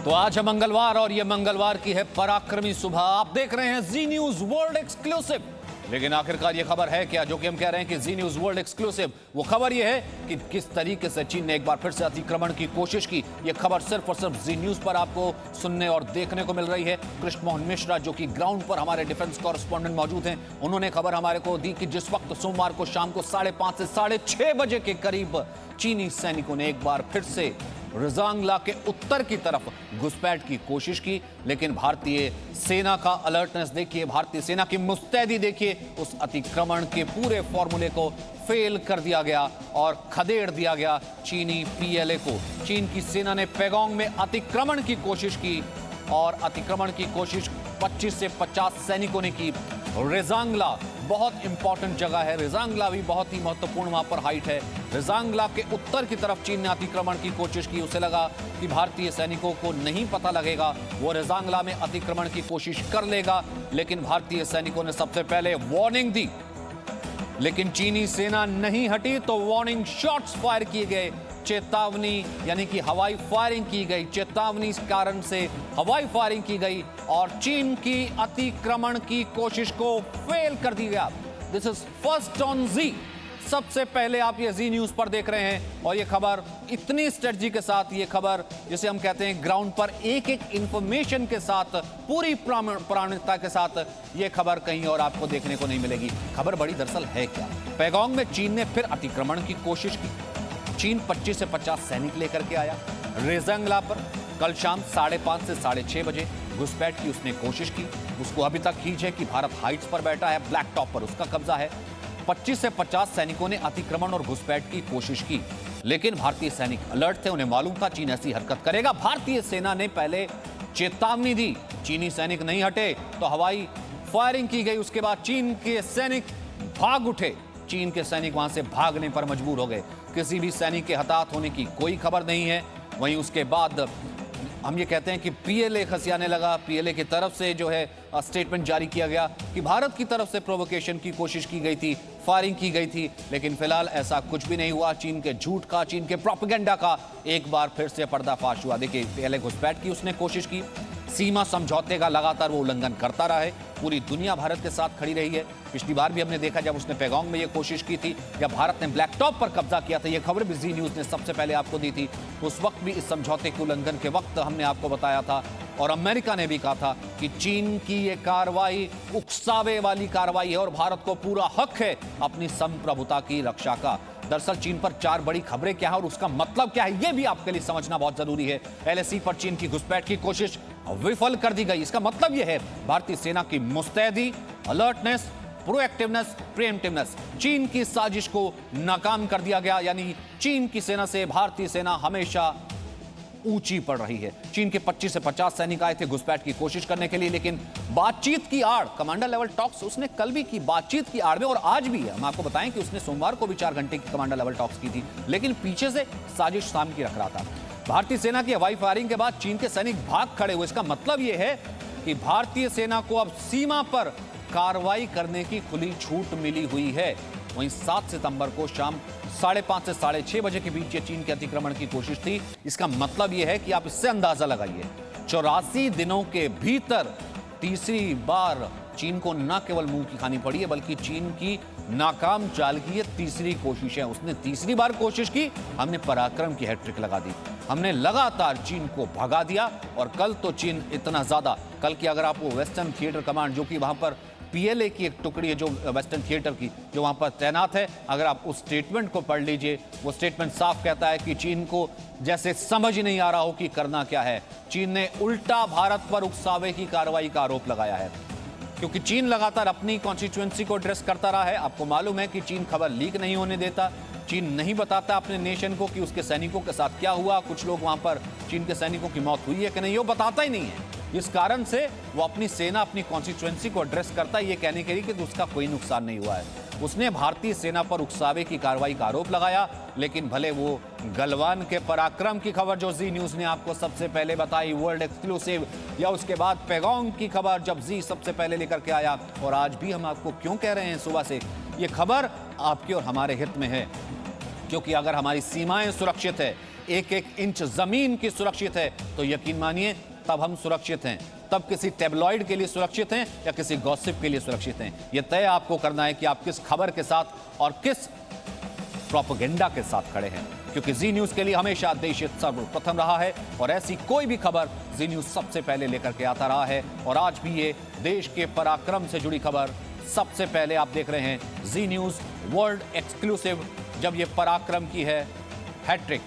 तो आज है मंगलवार और ये मंगलवार की है पराक्रमी सुबह। आप देख रहे हैं जी न्यूज वर्ल्ड एक्सक्लूसिव। लेकिन आखिरकार ये खबर है क्या जो कि हम कह रहे हैं कि जी न्यूज वर्ल्ड एक्सक्लूसिव? वो खबर ये है कि किस तरीके से चीन ने एक बार फिर से अतिक्रमण की कोशिश की। ये खबर सिर्फ और सिर्फ जी न्यूज पर आपको सुनने और देखने को मिल रही है। कृष्ण मोहन मिश्रा जो कि ग्राउंड पर हमारे डिफेंस कॉरेस्पॉन्डेंट मौजूद हैं, उन्होंने खबर हमारे को दी कि जिस वक्त सोमवार को शाम को 5:30 से 6:30 बजे के करीब चीनी सैनिकों ने एक बार फिर से रिजांगला के उत्तर की तरफ घुसपैठ की कोशिश की, लेकिन भारतीय सेना का अलर्टनेस देखिए, भारतीय सेना की मुस्तैदी देखिए। उस अतिक्रमण के पूरे फॉर्मूले को फेल कर दिया गया और खदेड़ दिया गया चीनी पीएलए को। चीन की सेना ने पैगोंग में अतिक्रमण की कोशिश की और अतिक्रमण की कोशिश 25 से 50 सैनिकों ने की। रिजांगला बहुत इंपॉर्टेंट जगह है, रिजांगला भी बहुत ही महत्वपूर्ण वहां पर हाइट है। रिजांगला के उत्तर की तरफ चीन ने अतिक्रमण की कोशिश की। उसे लगा कि भारतीय सैनिकों को नहीं पता लगेगा, वो रिजांगला में अतिक्रमण की कोशिश कर लेगा, लेकिन भारतीय सैनिकों ने सबसे पहले वार्निंग दी। लेकिन चीनी सेना नहीं हटी तो वार्निंग शॉट्स फायर किए गए, चेतावनी यानी कि हवाई फायरिंग की गई। चेतावनी इस कारण से हवाई फायरिंग की गई और चीन की अतिक्रमण की कोशिश को फेल कर दिया गया। दिस इज फर्स्ट ऑन जी। सबसे पहले आप ये जी न्यूज पर देख रहे हैं और ये खबर इतनी स्ट्रेटजी के साथ, ये खबर जिसे हम कहते हैं ग्राउंड पर एक एक इंफॉर्मेशन के साथ, पूरी प्रामाणिकता के साथ, ये खबर कहीं और आपको देखने को नहीं मिलेगी। खबर बड़ी दरअसल है क्या? पैगोंग में चीन ने फिर अतिक्रमण की कोशिश की। चीन 25 से 50 सैनिक लेकर के आया रिजांगला पर। कल शाम 5:30 से 6:30 बजे घुसपैठ की उसने कोशिश की। उसको अभी तक खींच है कि भारत हाइट्स पर बैठा है, ब्लैक टॉप पर उसका कब्जा है। 25 से 50 सैनिकों ने अतिक्रमण और घुसपैठ की कोशिश की, लेकिन भारतीय सैनिक अलर्ट थे। उन्हें मालूम था चीन ऐसी हरकत करेगा। भारतीय सेना ने पहले चेतावनी दी, चीनी सैनिक नहीं हटे तो हवाई फायरिंग की गई। उसके बाद चीन के सैनिक भाग उठे। चीन के सैनिक वहां से भागने पर मजबूर हो गए। किसी भी सैनिक के हताहत होने की कोई खबर नहीं है। वहीं उसके बाद हम ये कहते हैं कि पीएलए खसियाने लगा। पीएलए की तरफ से जो है स्टेटमेंट जारी किया गया कि भारत की तरफ से प्रोवोकेशन की कोशिश की गई थी, फायरिंग की गई थी, लेकिन फिलहाल ऐसा कुछ भी नहीं हुआ। चीन के झूठ का, चीन के प्रोपेगेंडा का एक बार फिर से पर्दाफाश हुआ। देखिए, पीएलए घुसपैठ की उसने कोशिश की, सीमा समझौते का लगातार वो उल्लंघन करता रहा है। पूरी दुनिया भारत के साथ खड़ी रही है। पिछली बार भी हमने देखा जब उसने पैगोंग में ये कोशिश की थी, जब भारत ने ब्लैक टॉप पर कब्जा किया था। ये खबर भी जी न्यूज ने सबसे पहले आपको दी थी। उस वक्त भी इस समझौते के उल्लंघन के वक्त हमने आपको बताया था और अमेरिका ने भी कहा था कि चीन की ये कार्रवाई उकसावे वाली कार्रवाई है और भारत को पूरा हक है अपनी संप्रभुता की रक्षा का। दरअसल चीन पर 4 बड़ी खबरें क्या है और उसका मतलब क्या है, यह भी आपके लिए समझना बहुत जरूरी है। एलएसी पर चीन की घुसपैठ की कोशिश विफल कर दी गई। इसका मतलब यह है भारतीय सेना की मुस्तैदी, अलर्टनेस, प्रोएक्टिवनेस, प्रीएम्प्टिवनेस, चीन की साजिश को नाकाम कर दिया गया। यानी चीन की सेना से भारतीय सेना हमेशा ऊंची पड़ रही है। चीन के 25 से 50 सैनिक आए थे घुसपैठ की कोशिश करने के लिए, लेकिन बातचीत की आड़, कमांडर लेवल टॉक्स उसने कल भी की, बातचीत की आड़ में, और आज भी है। हम आपको बताएं कि उसने सोमवार को भी 4 घंटे की कमांडर लेवल टॉक्स की थी, लेकिन पीछे से साजिश सामने रख रहा था। भारतीय सेना की हवाई फायरिंग के बाद चीन के सैनिक भाग खड़े हुए। इसका मतलब यह है कि भारतीय सेना को अब सीमा पर कार्रवाई करने की खुली छूट मिली हुई है। वहीं 7 सितंबर को शाम 5:30 से 6:30 बजे के बीच ये चीन के अतिक्रमण की कोशिश थी। इसका मतलब यह है कि आप इससे अंदाजा लगाइए, 84 दिनों के भीतर तीसरी बार चीन को न केवल मुंह की खानी पड़ी है, बल्कि चीन की नाकाम चाल की ये तीसरी कोशिश है। उसने तीसरी बार कोशिश की, हमने पराक्रम की हैट्रिक लगा दी। हमने लगातार चीन को भगा दिया। और कल तो चीन इतना ज्यादा, कल की अगर आप वेस्टर्न थिएटर कमांड, जो कि वहां पर पीएलए की एक टुकड़ी है जो वेस्टर्न थिएटर की, जो वहां पर तैनात है, अगर आप उस स्टेटमेंट को पढ़ लीजिए, वो स्टेटमेंट साफ कहता है कि चीन को जैसे समझ नहीं आ रहा हो कि करना क्या है। चीन ने उल्टा भारत पर उकसावे की कार्रवाई का आरोप लगाया है, क्योंकि चीन लगातार अपनी कॉन्स्टिट्यूएंसी को एड्रेस करता रहा है। आपको मालूम है कि चीन खबर लीक नहीं होने देता। चीन नहीं बताता अपने नेशन को कि उसके सैनिकों के साथ क्या हुआ, कुछ लोग वहां पर चीन के सैनिकों की मौत हुई है कि नहीं, वो बताता ही नहीं है। इस कारण से वो अपनी सेना, अपनी कॉन्स्टिट्यूएंसी को एड्रेस करता है ये कहने के लिए कि उसका कोई नुकसान नहीं हुआ है। उसने भारतीय सेना पर उकसावे की कार्रवाई का आरोप लगाया, लेकिन भले वो गलवान के पराक्रम की खबर जो जी न्यूज ने आपको सबसे पहले बताई, वर्ल्ड एक्सक्लूसिव, या उसके बाद पैगोंग की खबर जब जी सबसे पहले लेकर के आया, और आज भी हम आपको क्यों कह रहे हैं सुबह से, ये खबर आपके और हमारे हित में है। क्योंकि अगर हमारी सीमाएं सुरक्षित है, एक एक इंच जमीन की सुरक्षित है तो यकीन मानिए तब हम सुरक्षित हैं, तब किसी टेबलॉइड के लिए सुरक्षित हैं या किसी गॉसिप के लिए सुरक्षित हैं। यह तय आपको करना है कि आप किस खबर के साथ और किस प्रोपेगेंडा के साथ खड़े हैं, क्योंकि जी न्यूज के लिए हमेशा देश हित सर्वप्रथम रहा है और ऐसी कोई भी खबर जी न्यूज सबसे पहले लेकर के आता रहा है। और आज भी ये देश के पराक्रम से जुड़ी खबर सबसे पहले आप देख रहे हैं जी न्यूज वर्ल्ड एक्सक्लूसिव, जब ये पराक्रम की है हैट्रिक।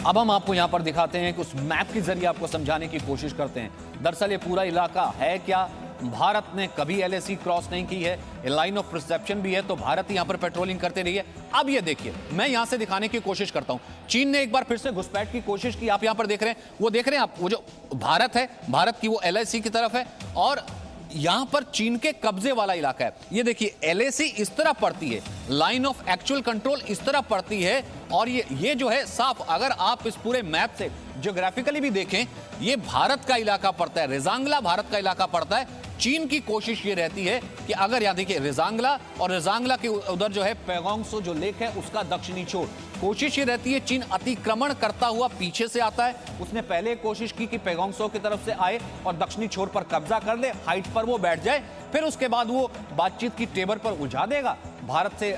अब हम आपको यहां पर दिखाते हैं कि उस मैप के जरिए आपको समझाने की कोशिश करते हैं। दरअसल ये पूरा इलाका है क्या, भारत ने कभी एलएसी क्रॉस नहीं की है, लाइन ऑफ परसेप्शन भी है, तो भारत यहां पर पेट्रोलिंग करते रही है। अब ये देखिए, मैं यहां से दिखाने की कोशिश करता हूं, चीन ने एक बार फिर से घुसपैठ की कोशिश की। आप यहां पर देख रहे हैं, वो देख रहे हैं आप, वो जो भारत है, भारत की वो एलएसी की तरफ है और यहां पर चीन के कब्जे वाला इलाका है। ये देखिए एलएसी इस तरह पड़ती है, लाइन ऑफ एक्चुअल कंट्रोल इस तरह पड़ती है और ये जो है साफ, अगर आप इस पूरे मैप से ज्योग्राफिकली भी देखें, ये भारत का इलाका पड़ता है, रेजांगला भारत का इलाका पड़ता है। चीन की कोशिश ये रहती है कि अगर यहां देखिए रेजांगला और रेजांगला के उधर जो है पैगोंगसो जो लेक है उसका दक्षिणी छोर, कोशिश ये रहती है चीन अतिक्रमण करता हुआ पीछे से आता है। उसने पहले कोशिश की कि पैगोंगसो की तरफ से आए और दक्षिणी छोर पर कब्जा कर ले, हाइट पर वो बैठ जाए, फिर उसके बाद वो बातचीत की टेबल पर उलझा देगा, भारत से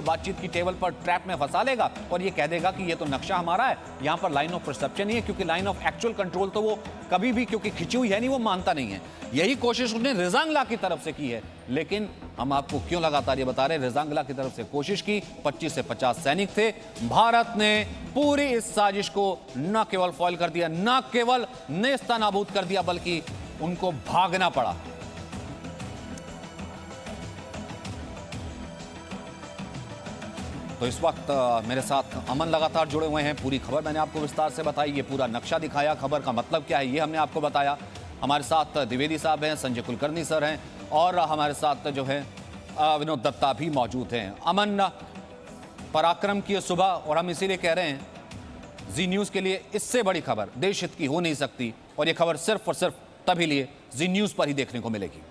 बातचीत की टेबल पर ट्रैप में फंसा लेगा और ये कह देगा कि ये तो नक्शा हमारा है, यहां पर लाइन ऑफ परसेप्शन ही है, क्योंकि लाइन ऑफ एक्चुअल कंट्रोल तो वो कभी भी, क्योंकि खिंची हुई है नहीं, वो मानता नहीं है। यही कोशिश उसने रेजांगला की तरफ से की है, लेकिन हम आपको क्यों लगातार ये बता रहे हैं, रेजांगला की तरफ से कोशिश की, 25 से 50 सैनिक थे। भारत ने पूरी इस साजिश को न केवल फॉइल कर दिया, न केवल नेस्तनाबूद कर दिया, बल्कि उनको भागना पड़ा। तो इस वक्त मेरे साथ अमन लगातार जुड़े हुए हैं। पूरी खबर मैंने आपको विस्तार से बताई, ये पूरा नक्शा दिखाया, खबर का मतलब क्या है ये हमने आपको बताया। हमारे साथ द्विवेदी साहब हैं, संजय कुलकर्णी सर हैं और हमारे साथ जो है विनोद दत्ता भी मौजूद हैं। अमन, पराक्रम की सुबह, और हम इसीलिए कह रहे हैं जी न्यूज़ के लिए इससे बड़ी खबर देश हित की हो नहीं सकती, और ये खबर सिर्फ और सिर्फ तभी लिए जी न्यूज़ पर ही देखने को मिलेगी।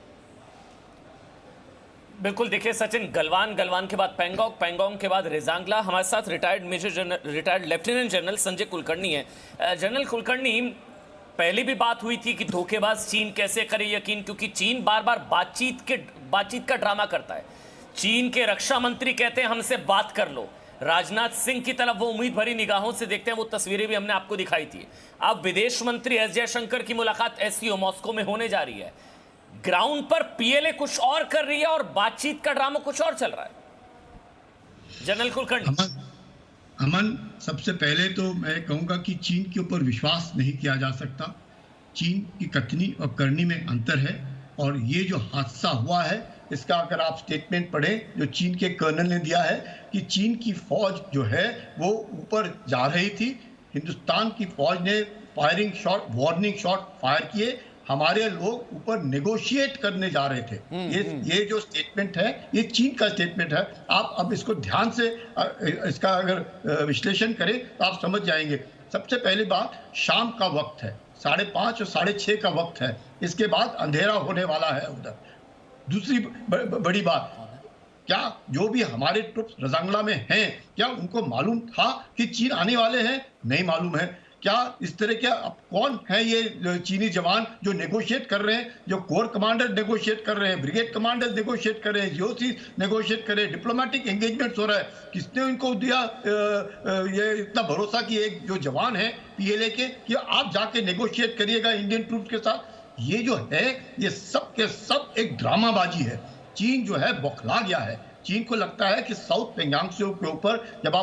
बिल्कुल, देखिए सचिन, गलवान के बाद पैंगोंग के बाद रेजांगला। हमारे साथ retired lieutenant general Sanjay Kulkarni है। जनरल कुलकर्णी, पहले भी बात हुई थी कि धोखेबाज चीन कैसे करे यकीन, क्योंकि चीन बार बार बातचीत का ड्रामा करता है। चीन के रक्षा मंत्री कहते हैं हमसे बात कर लो, राजनाथ सिंह की तरफ वो उम्मीद भरी निगाहों से देखते हैं, वो तस्वीरें भी हमने आपको दिखाई थी। अब विदेश मंत्री एस जयशंकर की मुलाकात एससीओ मॉस्को में होने जा रही है। ग्राउंड पर पीएलए कुछ और कर रही है और बातचीत का ड्रामा कुछ और चल रहा है। जनरल कुलकर्णी, अमन, सबसे पहले तो मैं कहूंगा कि चीन के ऊपर विश्वास नहीं किया जा सकता। चीन की कथनी और करनी में अंतर है, और ये जो हादसा हुआ है इसका अगर आप स्टेटमेंट पढ़ें जो चीन के कर्नल ने दिया है कि चीन की फौज जो है वो ऊपर जा रही थी, हिंदुस्तान की फौज ने वार्निंग शॉट फायर किए, हमारे लोग ऊपर नेगोशिएट करने जा रहे थे। ये जो स्टेटमेंट है ये चीन का स्टेटमेंट है। आप अब इसको ध्यान से इसका अगर विश्लेषण करें तो आप समझ जाएंगे। सबसे पहली बात, शाम का वक्त है, 5:30 और 6:30 का वक्त है, इसके बाद अंधेरा होने वाला है उधर। दूसरी बड़ी बात, क्या जो भी हमारे ट्रुप्स रजांगला में हैं, क्या उनको मालूम था कि चीन आने वाले हैं? नहीं मालूम है। क्या इस तरह के कौन है ये चीनी जवान जो नेगोशिएट कर रहे हैं, जो कोर कमांडर नेगोशिएट कर रहे हैं, ब्रिगेड कमांडर नेगोशिएट कर रहे हैं, जीओसी नेगोशिएट कर रहे हैं, डिप्लोमेटिक एंगेजमेंट हो रहा है? किसने उनको दिया ये इतना भरोसा कि एक जो जवान है पीएलए के कि आप जाके नेगोशिएट करिएगा इंडियन ट्रूप्स के साथ? ये जो है ये सब के सब एक ड्रामाबाजी है। चीन जो है बौखला गया है। चीन को लगता है कि साउथ पेंगांगत्सो के ऊपर जब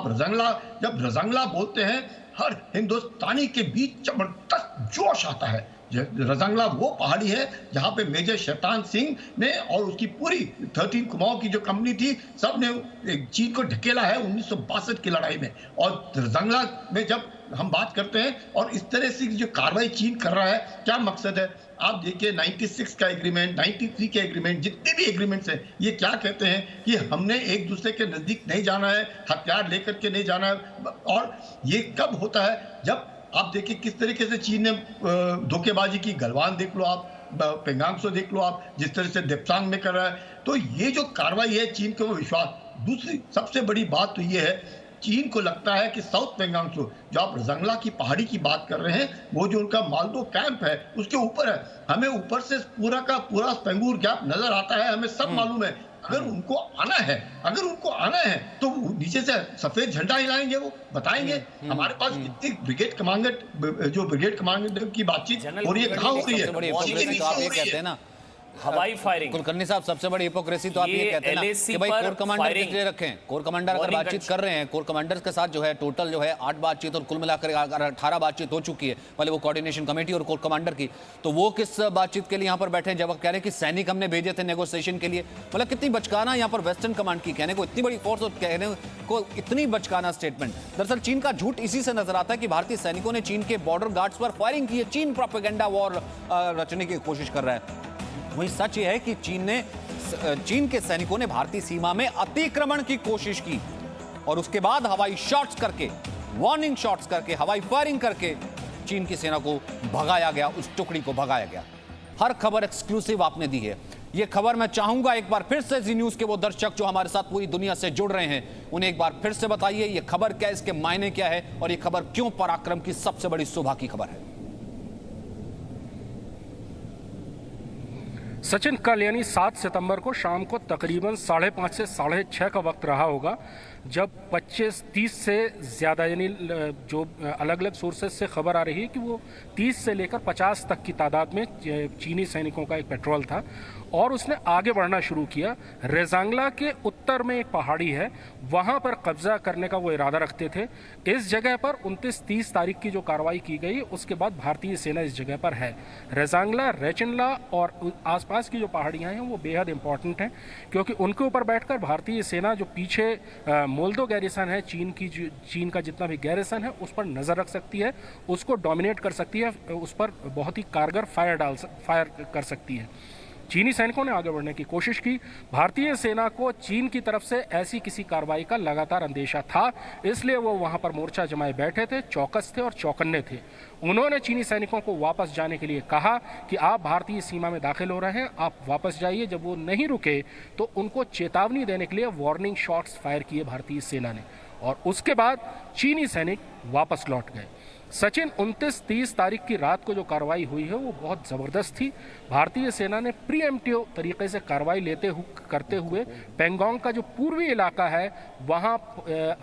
रजांगला बोलते हैं, हर हिंदुस्तानी के बीच जबरदस्त जोश आता है। रजांगला वो पहाड़ी है जहां पे मेजर शैतान सिंह ने और उसकी पूरी 13 कुमाऊं की जो कंपनी थी, सब ने चीन को ढकेला है 1962 की लड़ाई में। और रजांगला में जब हम बात करते हैं और इस तरह से जो कार्रवाई चीन कर रहा है, क्या मकसद है? आप देखिए 96 का एग्रीमेंट, 93 के एग्रीमेंट, जितने भी एग्रीमेंट्स हैं, ये क्या कहते हैं कि हमने एक दूसरे के नजदीक नहीं जाना है, हथियार लेकर के नहीं जाना है। और ये कब होता है? जब आप देखिए किस तरीके से चीन ने धोखेबाजी की। गलवान देख लो आप, पेंगांग से देख लो आप, जिस तरह से देप्सांग में कर रहा है। तो ये जो कार्रवाई है चीन के वो विश्वास। दूसरी सबसे बड़ी बात तो ये है, चीन को लगता है कि साउथ पेंगांग त्सो, जो आप रजांगला की पहाड़ी की बात कर रहे हैं, वो जो उनका मालदो कैंप है उसके ऊपर है। हमें ऊपर से पूरा का पूरा स्पेंगूर गैप नजर आता है, हमें सब मालूम है। अगर उनको आना है तो नीचे से सफेद झंडा हिलाएंगे, वो बताएंगे। हमारे पास कितनी ब्रिगेड कमांडर की बातचीत हो रही है, कहाँ हो रही है? हवाई फायरिंग। कुलकर्णी साहब, सबसे बड़ी हिपोक्रेसी तो आप ये कहते हैं ना कि भाई कोर कमांडर किस लिए रखें। कोर कमांडर अगर बातचीत कर रहे हैं, कोर कमांडर्स के साथ जो है टोटल जो है 8 बातचीत और कुल मिलाकर 18 बातचीत हो चुकी है, पहले वो कोऑर्डिनेशन कमेटी और कोर कमांडर की। तो वो किस बातचीत के लिए यहाँ पर बैठे हैं, जब कह रहे हैं कि सैनिक हमने भेजे थे नेगोशिएशन के लिए। मतलब कितनी बचकाना यहाँ पर वेस्टर्न कमांड की, कहने को इतनी बड़ी फोर्स और कहने को इतनी बचकाना स्टेटमेंट। दरअसल चीन का झूठ इसी से नजर आता है कि भारतीय सैनिकों ने चीन के बॉर्डर गार्ड्स पर फायरिंग की है। चीन प्रोपेगेंडा वॉर रचने की कोशिश कर रहा है। वहीं सच यह है कि चीन के सैनिकों ने भारतीय सीमा में अतिक्रमण की कोशिश की और उसके बाद हवाई शॉट्स करके, वार्निंग शॉट्स करके, हवाई फायरिंग करके चीन की सेना को भगाया गया, उस टुकड़ी को भगाया गया। हर खबर एक्सक्लूसिव आपने दी है। यह खबर मैं चाहूंगा एक बार फिर से जी न्यूज के वो दर्शक जो हमारे साथ पूरी दुनिया से जुड़ रहे हैं, उन्हें एक बार फिर से बताइए यह खबर क्या है, इसके मायने क्या है और यह खबर क्यों पराक्रम की सबसे बड़ी सुबह की खबर है। सचिन, कल यानी 7 सितंबर को शाम को तकरीबन 5:30 से 6:30 का वक्त रहा होगा जब 25-30 से ज़्यादा, यानी जो अलग अलग सोर्सेज से खबर आ रही है कि वो 30 से लेकर 50 तक की तादाद में चीनी सैनिकों का एक पेट्रोल था और उसने आगे बढ़ना शुरू किया। रेजांगला के उत्तर में एक पहाड़ी है, वहाँ पर कब्जा करने का वो इरादा रखते थे। इस जगह पर 29-30 तारीख की जो कार्रवाई की गई, उसके बाद भारतीय सेना इस जगह पर है। रेजांगला, रेचिनला और आसपास की जो पहाड़ियाँ हैं वो बेहद इंपॉर्टेंट हैं, क्योंकि उनके ऊपर बैठकर भारतीय सेना जो पीछे मोल्दो गैरिसन है, चीन का जितना भी गैरिसन है उस पर नज़र रख सकती है, उसको डोमिनेट कर सकती है, उस पर बहुत ही कारगर फायर कर सकती है। चीनी सैनिकों ने आगे बढ़ने की कोशिश की। भारतीय सेना को चीन की तरफ से ऐसी किसी कार्रवाई का लगातार अंदेशा था, इसलिए वो वहां पर मोर्चा जमाए बैठे थे, चौकस थे और चौकन्ने थे। उन्होंने चीनी सैनिकों को वापस जाने के लिए कहा कि आप भारतीय सीमा में दाखिल हो रहे हैं, आप वापस जाइए। जब वो नहीं रुके तो उनको चेतावनी देने के लिए वार्निंग शॉट्स फायर किए भारतीय सेना ने और उसके बाद चीनी सैनिक वापस लौट गए। सचिन, 29-30 तारीख की रात को जो कार्रवाई हुई है वो बहुत ज़बरदस्त थी। भारतीय सेना ने प्रीएम्प्टिव तरीके से कार्रवाई करते हुए पेंगोंग का जो पूर्वी इलाका है वहाँ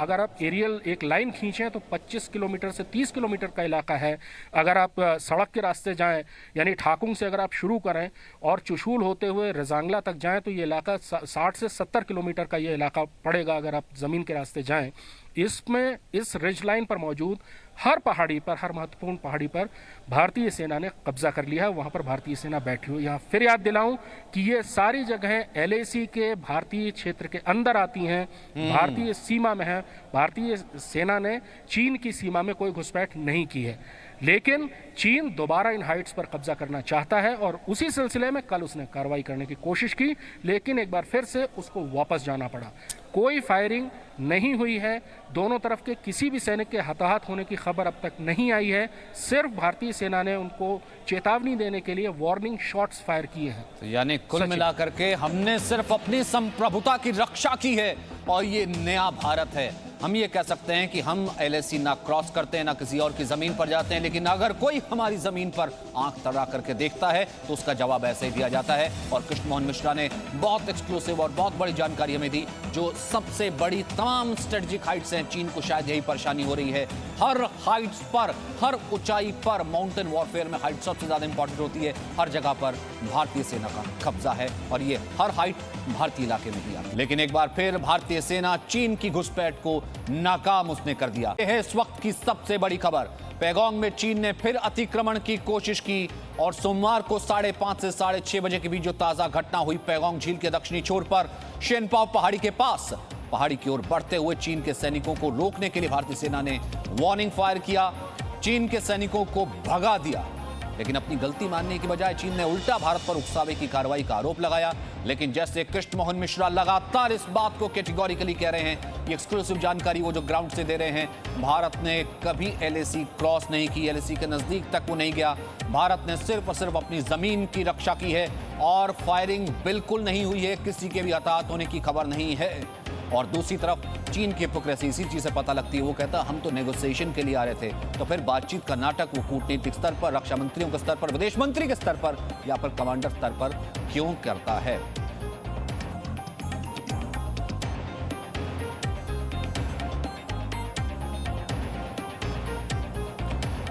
अगर आप एरियल एक लाइन खींचें तो 25 किलोमीटर से 30 किलोमीटर का इलाका है। अगर आप सड़क के रास्ते जाएं, यानी ठाकुंग से अगर आप शुरू करें और चुशूल होते हुए रजांगला तक जाएं तो ये इलाका 60 से 70 किलोमीटर का ये इलाका पड़ेगा अगर आप ज़मीन के रास्ते जाएँ। इसमें इस रिज लाइन पर मौजूद हर पहाड़ी पर, हर महत्वपूर्ण पहाड़ी पर भारतीय सेना ने कब्जा कर लिया है, वहाँ पर भारतीय सेना बैठी हुई। यहाँ फिर याद दिलाऊं कि ये सारी जगहें LAC के भारतीय क्षेत्र के अंदर आती हैं, भारतीय सीमा में है। भारतीय सेना ने चीन की सीमा में कोई घुसपैठ नहीं की है, लेकिन चीन दोबारा इन हाइट्स पर कब्जा करना चाहता है और उसी सिलसिले में कल उसने कार्रवाई करने की कोशिश की, लेकिन एक बार फिर से उसको वापस जाना पड़ा। कोई फायरिंग नहीं हुई है, दोनों तरफ के किसी भी सैनिक के हताहत होने की खबर अब तक नहीं आई है। सिर्फ भारतीय सेना ने उनको चेतावनी देने के लिए वार्निंग शॉट्स फायर किए हैं। तो यानी कुल मिलाकर के हमने सिर्फ अपनी संप्रभुता की रक्षा की है और ये नया भारत है। हम ये कह सकते हैं कि हम LAC ना क्रॉस करते हैं, ना किसी और की जमीन पर जाते हैं, लेकिन अगर कोई हमारी जमीन पर आंख तड़ा करके देखता है तो उसका जवाब ऐसे ही दिया जाता है। और कृष्ण मोहन मिश्रा ने बहुत एक्सक्लूसिव और बहुत बड़ी जानकारी हमें दी, जो सबसे बड़ी तमाम स्ट्रेटेजिक हाइट्स हैं। चीन को शायद यही परेशानी हो रही है, हर हाइट्स पर, हर ऊंचाई पर माउंटेन वॉरफेयर में हाइट सबसे ज्यादा इंपॉर्टेंट होती है। हर जगह पर भारतीय सेना का कब्जा है और ये हर हाइट भारतीय इलाके में ही आती है। लेकिन एक बार फिर भारतीय सेना चीन की घुसपैठ को नाकाम उसने कर दिया। यह है इस वक्त की सबसे बड़ी खबर। पेगोंग में चीन ने फिर अतिक्रमण की कोशिश की और सोमवार को 5:30 से 6:30 बजे के बीच जो ताजा घटना हुई पेगोंग झील के दक्षिणी छोर पर शेनपाओ पहाड़ी के पास, पहाड़ी की ओर बढ़ते हुए चीन के सैनिकों को रोकने के लिए भारतीय सेना ने वार्निंग फायर किया, चीन के सैनिकों को भगा दिया। लेकिन अपनी गलती मानने की बजाय चीन ने उल्टा भारत पर उकसावे की कार्रवाई का आरोप लगाया। लेकिन जैसे कृष्ण मोहन मिश्रा लगातार इस बात को कैटेगोरिकली कह रहे हैं, ये एक्सक्लूसिव जानकारी वो जो ग्राउंड से दे रहे हैं, भारत ने कभी LAC क्रॉस नहीं की, LAC के नजदीक तक वो नहीं गया। भारत ने सिर्फ और सिर्फ अपनी जमीन की रक्षा की है और फायरिंग बिल्कुल नहीं हुई है, किसी के भी हताहत होने की खबर नहीं है। और दूसरी तरफ चीन की हिपोक्रेसी इसी चीज से पता लगती है। वो कहता हम तो नेगोशिएशन के लिए आ रहे थे, तो फिर बातचीत का नाटक वो कूटनीतिक स्तर पर, रक्षा मंत्रियों के स्तर पर, विदेश मंत्री के स्तर पर या फिर कमांडर स्तर पर क्यों करता है?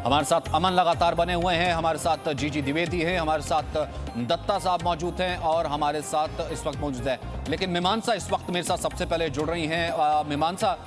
हमारे साथ अमन लगातार बने हुए हैं, हमारे साथ जीजी द्विवेदी हैं, हमारे साथ दत्ता साहब मौजूद हैं और हमारे साथ इस वक्त मौजूद है। लेकिन मीमांसा इस वक्त मेरे साथ सबसे पहले जुड़ रही हैं। मीमांसा,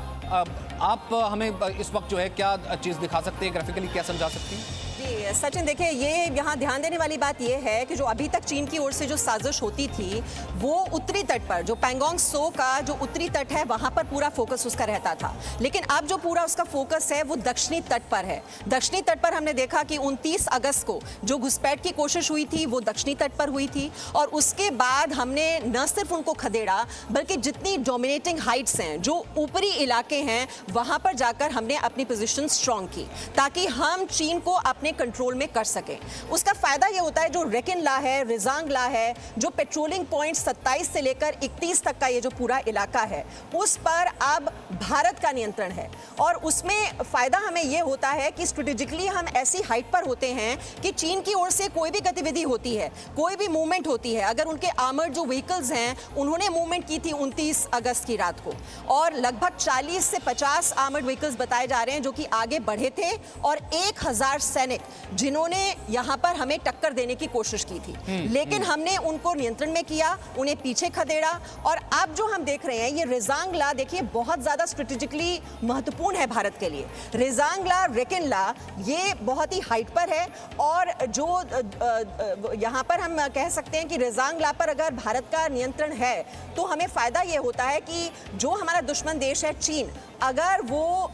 आप हमें इस वक्त जो है क्या चीज़ दिखा सकते हैं, ग्राफिकली क्या समझा सकती हैं? जी सचिन, देखिए ये यहाँ ध्यान देने वाली बात ये है कि जो अभी तक चीन की ओर से जो साजिश होती थी वो उत्तरी तट पर, जो पैंगोंग त्सो का जो उत्तरी तट है वहाँ पर पूरा फोकस उसका रहता था। लेकिन अब जो पूरा उसका फोकस है वो दक्षिणी तट पर है। दक्षिणी तट पर हमने देखा कि 29 अगस्त को जो घुसपैठ की कोशिश हुई थी वो दक्षिणी तट पर हुई थी और उसके बाद हमने न सिर्फ उनको खदेड़ा बल्कि जितनी डोमिनेटिंग हाइट्स हैं, जो ऊपरी इलाके हैं, वहाँ पर जाकर हमने अपनी पोजीशन स्ट्रॉन्ग की ताकि हम चीन को अपने कंट्रोल में कर सकें। उसका फायदा ये होता है जो रेकिन ला है, रिजांग ला है, जो पेट्रोलिंग पॉइंट 27 से लेकर 31 तक का ये जो पूरा इलाका है उस पर अब भारत का नियंत्रण है। और उसमें फायदा हमें ये होता है कि स्ट्रेटेजिकली हम ऐसी हाइट पर होते हैं कि चीन की ओर से कोई भी गतिविधि होती है, कोई भी मूवमेंट होती है, अगर उनके आर्मर्ड जो व्हीकल्स हैं उन्होंने मूवमेंट की थी 29 अगस्त की रात को और लगभग 40 से 50 आर्मर्ड व्हीकल्स बताए जा रहे हैं जो कि आगे बढ़े थे और 1000 सैनिक जिन्होंने यहां पर हमें टक्कर देने की कोशिश की थी। लेकिन हमने उनको नियंत्रण में किया, उन्हें पीछे खदेड़ा और अब जो हम देख रहे हैं ये रिजांग ला, देखिए बहुत ज्यादा स्ट्रेटेजिकली महत्वपूर्ण है भारत के लिए। रिजांग ला, रेकिन ला, ये बहुत ही हाइट पर है और जो यहां पर हम कह सकते हैं कि रिजांग ला पर अगर भारत का नियंत्रण है तो हमें फायदा ये होता है कि जो हमारा दुश्मन देश है चीन, अगर वो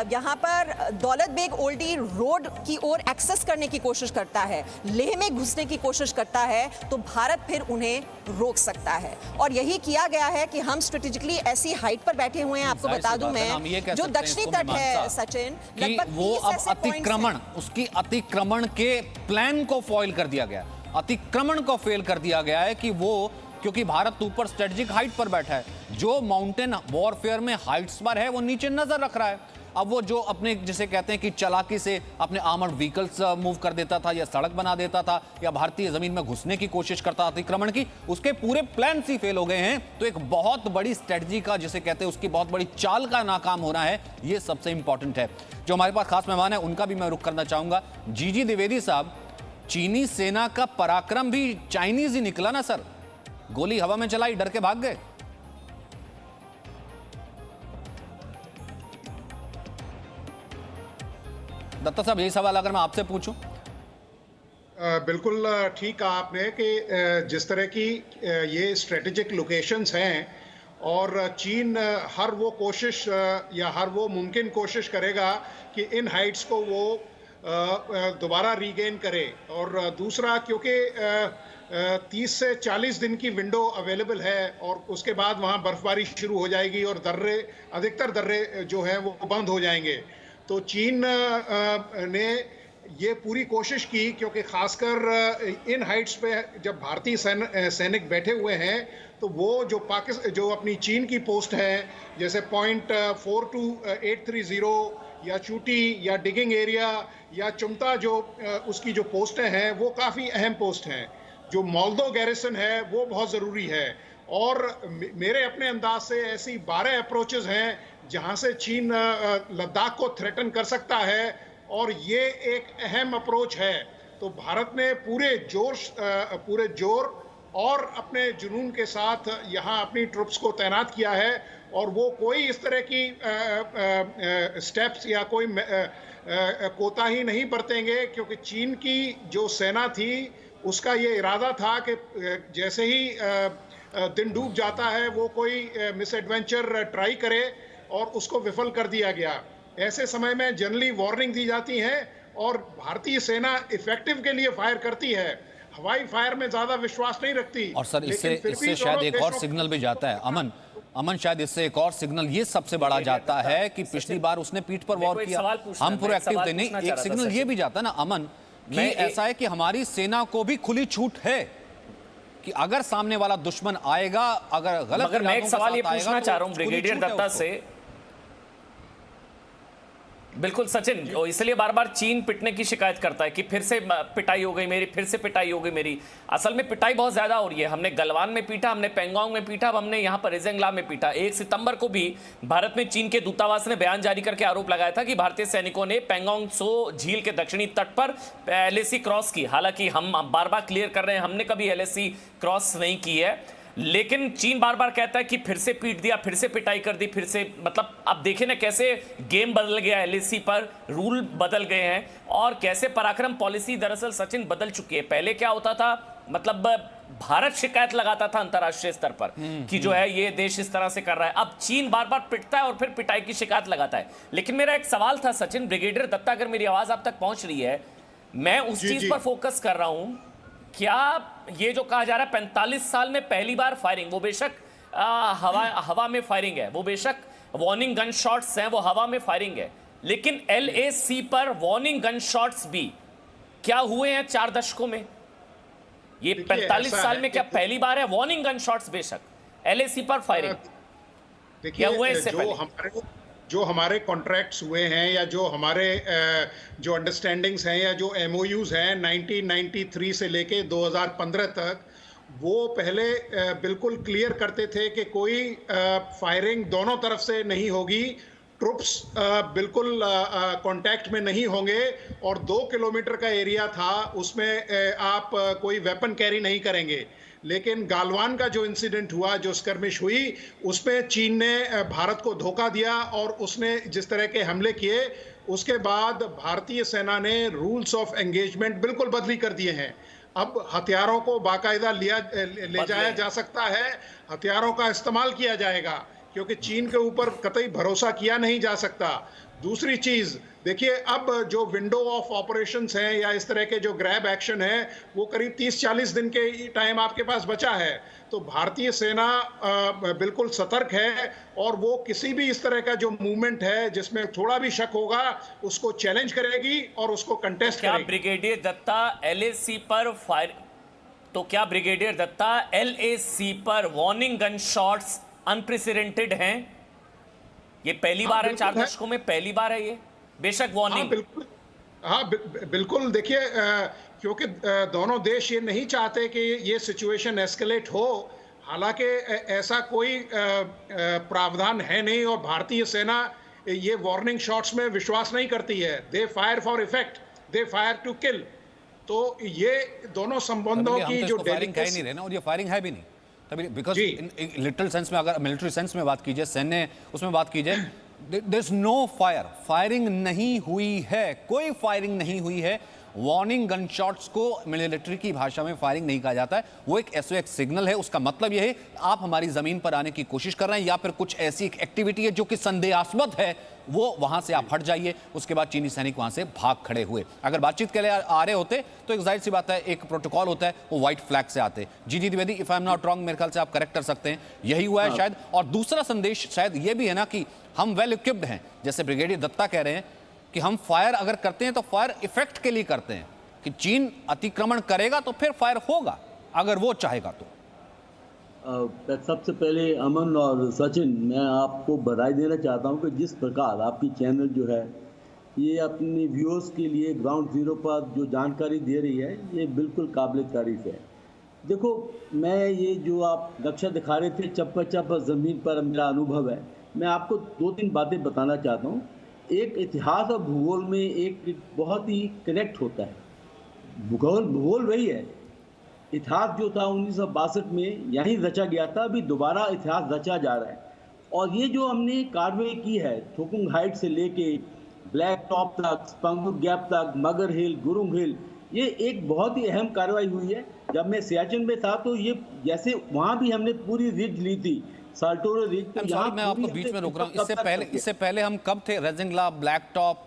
यहाँ पर दौलत बेग ओल्डी रोड की ओर एक्सेस करने की कोशिश करता है, लेह में घुसने की कोशिश करता है, तो भारत फिर उन्हें रोक सकता है। और यही किया गया है कि हम स्ट्रेटेजिकली ऐसी हाइट पर बैठे हुए हैं। आपको बता दूं मैं, जो दक्षिणी तट है सचिन, लगभग वो अब अतिक्रमण, उसकी अतिक्रमण के प्लान को फॉइल कर दिया गया, अतिक्रमण को फेल कर दिया गया है कि वो, क्योंकि भारत ऊपर स्ट्रेटेजिक हाइट पर बैठा है, जो माउंटेन वॉरफेयर में हाइट्स पर है वो नीचे नजर रख रहा है। अब वो जो अपने जिसे कहते हैं कि चालाकी से अपने आर्मर्ड व्हीकल्स मूव कर देता था या सड़क बना देता था या भारतीय जमीन में घुसने की कोशिश करता अतिक्रमण की, उसके पूरे प्लान ही फेल हो गए हैं। तो एक बहुत बड़ी स्ट्रेटजी का जिसे कहते हैं उसकी बहुत बड़ी चाल का नाकाम होना है, ये सबसे इंपॉर्टेंट है। जो हमारे पास खास मेहमान है उनका भी मैं रुख करना चाहूंगा। जीजी द्विवेदी साहब, चीनी सेना का पराक्रम भी चाइनीज ही निकला ना सर, गोली हवा में चलाई, डर के भाग गए। दत्ता साहब, यही सवाल अगर मैं आपसे पूछूं। बिल्कुल ठीक कहा आपने कि जिस तरह की ये स्ट्रेटेजिक लोकेशंस हैं और चीन हर वो कोशिश या हर वो मुमकिन कोशिश करेगा कि इन हाइट्स को वो दोबारा रीगेन करे। और दूसरा, क्योंकि 30 से 40 दिन की विंडो अवेलेबल है और उसके बाद वहाँ बर्फबारी शुरू हो जाएगी और दर्रे, अधिकतर दर्रे जो हैं वो बंद हो जाएंगे। तो चीन ने ये पूरी कोशिश की, क्योंकि खासकर इन हाइट्स पे जब भारतीय सैनिक बैठे हुए हैं तो वो जो अपनी चीन की पोस्ट है, जैसे पॉइंट 42830 या चूटी या डिगिंग एरिया या चुमता, जो उसकी जो पोस्टें हैं वो काफ़ी अहम पोस्ट हैं। जो मोल्दो गैरिसन है वो बहुत ज़रूरी है। और मेरे अपने अंदाज से ऐसी 12 अप्रोचेस हैं जहां से चीन लद्दाख को थ्रेटन कर सकता है और ये एक अहम अप्रोच है। तो भारत ने पूरे जोर और अपने जुनून के साथ यहाँ अपनी ट्रुप्स को तैनात किया है और वो कोई इस तरह की स्टेप्स या कोई कोताही नहीं बरतेंगे, क्योंकि चीन की जो सेना थी उसका ये इरादा था कि जैसे ही दिन डूब जाता है वो कोई मिस एडवेंचर ट्राई करे और उसको विफल कर दिया गया। ऐसे समय में जनरली वार्निंग दी जाती है और भारतीय सेना इफेक्टिव के लिए फायर करती है, हवाई फायर में ज्यादा विश्वास नहीं रखती। और सर इससे शायद एक और सिग्नल भी जाता है, अमन शायद इससे एक और सिग्नल ये सबसे बड़ा जाता है कि पिछली बार उसने पीठ पर वॉर किया, हम पूरे एक्टिव थे। नहीं, एक सिग्नल ये भी जाता है ना अमन कि ऐसा है कि हमारी सेना को भी खुली छूट है कि अगर सामने वाला दुश्मन आएगा, अगर गलत, मगर मैं एक सवाल ये पूछना चाह रहा हूं ब्रिगेडियर दत्ता से। बिल्कुल सचिन, इसलिए बार बार चीन पिटने की शिकायत करता है कि फिर से पिटाई हो गई मेरी, फिर से पिटाई हो गई मेरी। असल में पिटाई बहुत ज्यादा हो रही है। हमने गलवान में पीटा, हमने पेंगोंग में पीटा, अब हमने यहाँ पर रेजेंगला में पीटा। 1 सितंबर को भी भारत में चीन के दूतावास ने बयान जारी करके आरोप लगाया था कि भारतीय सैनिकों ने पेंगोंग त्सो झील के दक्षिणी तट पर LAC क्रॉस की। हालांकि हम बार बार क्लियर कर रहे हैं, हमने कभी LAC क्रॉस नहीं की है, लेकिन चीन बार बार कहता है कि फिर से पीट दिया, फिर से पिटाई कर दी, फिर से। मतलब अब देखें ना कैसे गेम बदल गया, LAC पर रूल बदल गए हैं और कैसे पराक्रम पॉलिसी दरअसल सचिन बदल चुकी है। पहले क्या होता था, मतलब भारत शिकायत लगाता था अंतर्राष्ट्रीय स्तर पर कि जो है ये देश इस तरह से कर रहा है। अब चीन बार बार पिटता है और फिर पिटाई की शिकायत लगाता है। लेकिन मेरा एक सवाल था सचिन, ब्रिगेडियर दत्ता, अगर मेरी आवाज आप तक पहुंच रही है, मैं उस चीज पर फोकस कर रहा हूं, क्या ये जो कहा जा रहा है 45 साल में पहली बार फायरिंग, वो बेशक हवा में फायरिंग है, वो बेशक वार्निंग गन शॉट्स हैं, वो हवा में फायरिंग है, लेकिन LAC पर वार्निंग गन शॉट्स भी क्या हुए हैं 4 दशकों में? ये 45 साल में क्या पहली बार है? वार्निंग गन शॉट्स बेशक, LAC पर फायरिंग क्या हुए इससे पहले? जो हमारे कॉन्ट्रैक्ट्स हुए हैं या जो हमारे जो अंडरस्टैंडिंग्स हैं या जो MOUs हैं 1993 से लेके 2015 तक, वो पहले बिल्कुल क्लियर करते थे कि कोई फायरिंग दोनों तरफ से नहीं होगी, ट्रुप्स बिल्कुल कांटेक्ट में नहीं होंगे और 2 किलोमीटर का एरिया था, उसमें आप कोई वेपन कैरी नहीं करेंगे। लेकिन गालवान का जो इंसिडेंट हुआ, जो स्कर्मिश हुई, उसमें चीन ने भारत को धोखा दिया और उसने जिस तरह के हमले किए, उसके बाद भारतीय सेना ने रूल्स ऑफ एंगेजमेंट बिल्कुल बदली कर दिए हैं। अब हथियारों को बाकायदा ले जाया जा सकता है, हथियारों का इस्तेमाल किया जाएगा, क्योंकि चीन के ऊपर कतई भरोसा किया नहीं जा सकता। दूसरी चीज़ देखिए, अब जो विंडो ऑफ ऑपरेशंस हैं या इस तरह के जो ग्रैब एक्शन है, वो करीब 30-40 दिन के टाइम आपके पास बचा है। तो भारतीय सेना बिल्कुल सतर्क है और वो किसी भी इस तरह का जो मूवमेंट है जिसमें थोड़ा भी शक होगा, उसको चैलेंज करेगी और उसको कंटेस्ट करेगी। ब्रिगेडियर दत्ता LAC पर फायर, तो क्या ब्रिगेडियर दत्ता LAC पर वार्निंग गन शॉट्स अनप्रेसिडेंटेड हैं? ये पहली बार है 4 दशकों में, पहली बार है ये, बेशक वार्निंग। बिल्कुल देखिए, क्योंकि दोनों देश ये नहीं चाहते कि ये सिचुएशन एस्केलेट हो। हालांकि ऐसा कोई प्रावधान है नहीं और भारतीय सेना ये वार्निंग शॉट्स में विश्वास नहीं करती है। They fire for effect, they fire to kill. तो ये दोनों संबंधों की जो फायरिंग है नहीं रहना, और ये फायरिंग है भी नहीं तभी, बिकॉज लिटरल सेंस में, अगर मिलिट्री सेंस में बात कीजिए, सैन्य उसमें बात कीजिए, there is no fire, firing नहीं हुई है, कोई फायरिंग नहीं हुई है। वार्निंग गन शॉट्स को मिलिट्री की भाषा में फायरिंग नहीं कहा जाता है, वो एक SOS सिग्नल है। उसका मतलब यह है आप हमारी जमीन पर आने की कोशिश कर रहे हैं या फिर कुछ ऐसी एक्टिविटी है जो कि संदेहास्पद है, वो वहां से आप हट जाइए। उसके बाद चीनी सैनिक वहां से भाग खड़े हुए। अगर बातचीत के लिए आ रहे होते तो एक जाहिर सी बात है, एक प्रोटोकॉल होता है, वो व्हाइट फ्लैग से आते। जी Dwivedi, if I am not wrong, मेरे ख्याल से आप करेक्ट कर सकते हैं, यही हुआ है शायद। और दूसरा संदेश शायद ये भी है ना कि हम वेल इक्विप्ड हैं, जैसे ब्रिगेडियर दत्ता कह रहे हैं कि हम फायर अगर करते हैं तो फायर इफेक्ट के लिए करते हैं, कि चीन अतिक्रमण करेगा तो फिर फायर होगा अगर वो चाहेगा तो। सबसे पहले अमन और सचिन, मैं आपको बधाई देना चाहता हूं कि जिस प्रकार आपकी चैनल जो है ये अपने व्यूअर्स के लिए ग्राउंड जीरो पर जो जानकारी दे रही है, ये बिल्कुल काबिल तारीफ है। देखो, मैं ये जो आप नक्शा दिखा रहे थे चप्पा ज़मीन पर मेरा अनुभव है, मैं आपको 2-3 बातें बताना चाहता हूँ। एक इतिहास और भूगोल में एक बहुत ही कनेक्ट होता है। भूगोल वही है, इतिहास जो था 1962 में यहीं रचा गया था, अभी दोबारा इतिहास रचा जा रहा है। और ये जो हमने कार्रवाई की है थोकुंग हाइट से लेके ब्लैक टॉप तक, स्पंगुक गैप तक, मगर हिल, गुरुंग हिल, ये एक बहुत ही अहम कार्रवाई हुई है। जब मैं सियाचिन में था तो ये जैसे वहाँ भी हमने पूरी रिज ली थी, साल्टोरो रिज। मैं आपको बीच में रोक रहा हूँ, इससे पहले हम कब थे? रेजिंगला, ब्लैक टॉप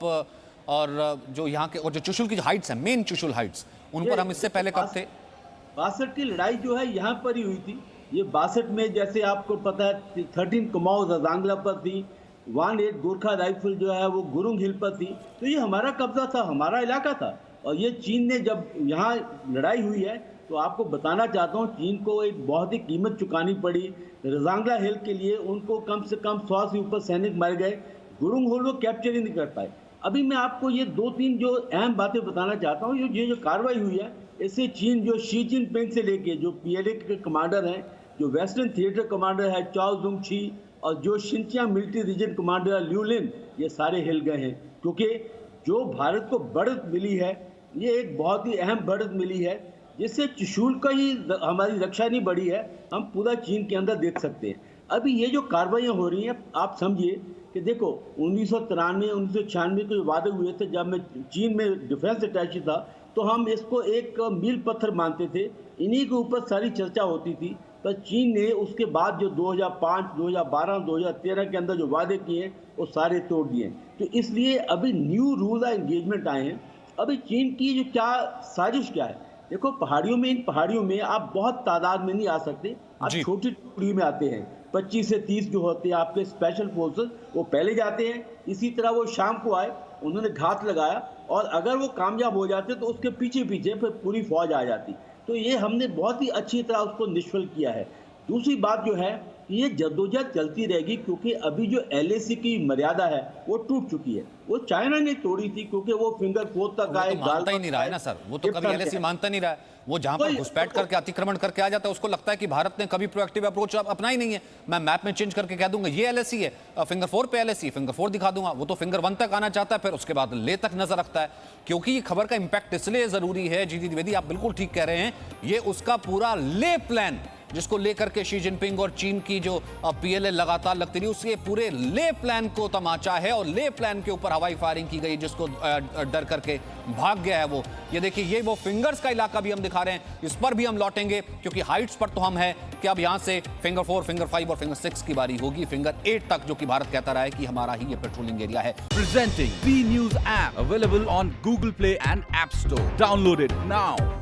और जो यहाँ के और जो चुशुल की जो हाइट्स हैं, मेन चुशुल हाइट्स, उन पर हम इससे पहले कब थे? 62 की लड़ाई जो है यहाँ पर ही हुई थी। ये 62 में जैसे आपको पता है 13 कुमाऊं रजांगला पर थी, 18 गोरखा राइफल जो है वो गुरुंग हिल पर थी। तो ये हमारा कब्जा था, हमारा इलाका था। और ये चीन ने जब यहाँ लड़ाई हुई है तो आपको बताना चाहता हूँ चीन को एक बहुत ही कीमत चुकानी पड़ी। रजांगला हिल के लिए उनको कम से कम 100 से ऊपर सैनिक मारे गए। गुरुंग हिल वो कैप्चर ही नहीं कर पाए। अभी मैं आपको ये 2-3 जो अहम बातें बताना चाहता हूँ। ये जो कार्रवाई हुई है इससे चीन जो शी जिनपिंग से लेके जो PLA के कमांडर हैं, जो वेस्टर्न थिएटर कमांडर है चाओ जुंग छी और जो शिनचियांग मिलिट्री रीजन कमांडर है लिू लिन, ये सारे हिल गए हैं। क्योंकि जो भारत को बढ़त मिली है ये एक बहुत ही अहम बढ़त मिली है, जिससे चुशुल का ही हमारी रक्षा नहीं बढ़ी है, हम पूरा चीन के अंदर देख सकते हैं। अभी ये जो कार्रवाइयाँ हो रही हैं आप समझिए कि देखो 1993 1996 के वादे हुए थे, जब मैं चीन में डिफेंस अटैची था तो हम इसको एक मील पत्थर मानते थे, इन्हीं के ऊपर सारी चर्चा होती थी। पर चीन ने उसके बाद जो 2005, 2012, 2013 के अंदर जो वादे किए वो सारे तोड़ दिए। तो इसलिए अभी न्यू रूल ऑफ एंगेजमेंट आए हैं। अभी चीन की जो क्या साजिश क्या है, देखो पहाड़ियों में, इन पहाड़ियों में आप बहुत तादाद में नहीं आ सकते, आप छोटी टुकड़ी में आते हैं। 25 से 30 जो होते हैं आपके स्पेशल फोर्सेस वो पहले जाते हैं। इसी तरह वो शाम को आए, उन्होंने घात लगाया और अगर वो कामयाब हो जाते तो उसके पीछे पीछे फिर पूरी फौज आ जाती। तो ये हमने बहुत ही अच्छी तरह उसको निष्फल किया है। दूसरी बात जो है ये जद्दोजहद चलती रहेगी, क्योंकि अभी जो LAC की मर्यादा है वो टूट चुकी है। वो चाइना ने तोड़ी थी क्योंकि वो फिंगर 4 तक आए, तो मानता ही नहीं रहा है ना सर, वो तो कभी LAC मानता नहीं रहा है। वो जहां पर घुसपैठ करके अतिक्रमण करके आ जाता है उसको लगता है कि भारत ने कभी प्रोएक्टिव अप्रोच अपना ही नहीं है। मैं मैप में चेंज करके कह दूंगा ये LAC है, फिंगर 4 पे LAC, फिंगर 4 दिखा दूंगा। वो तो फिंगर 1 तक आना चाहता है, फिर उसके बाद ले तक नजर रखता है। क्योंकि ये खबर का इंपैक्ट इसलिए जरूरी है, जीती द्विवेदी आप बिल्कुल ठीक कह रहे हैं, ये उसका पूरा ले प्लान जिसको लेकर के शी जिनपिंग और चीन की जो PLA लगातार लगती रही, उसके पूरे ले प्लान को तमाचा है और ले प्लान के ऊपर हवाई फायरिंग की गई, जिसको डर करके भाग गया है वो। ये देखिए ये वो फिंगर्स का इलाका भी हम दिखा रहे हैं, इस पर भी हम लौटेंगे क्योंकि हाइट्स पर तो हम हैं कि अब यहां से फिंगर 4, फिंगर 5 और फिंगर 6 की बारी होगी, फिंगर 8 तक जो कि भारत कहता रहा है कि हमारा ही ये पेट्रोलिंग एरिया है। Presenting B News app available on Google Play and App Store. Download it now.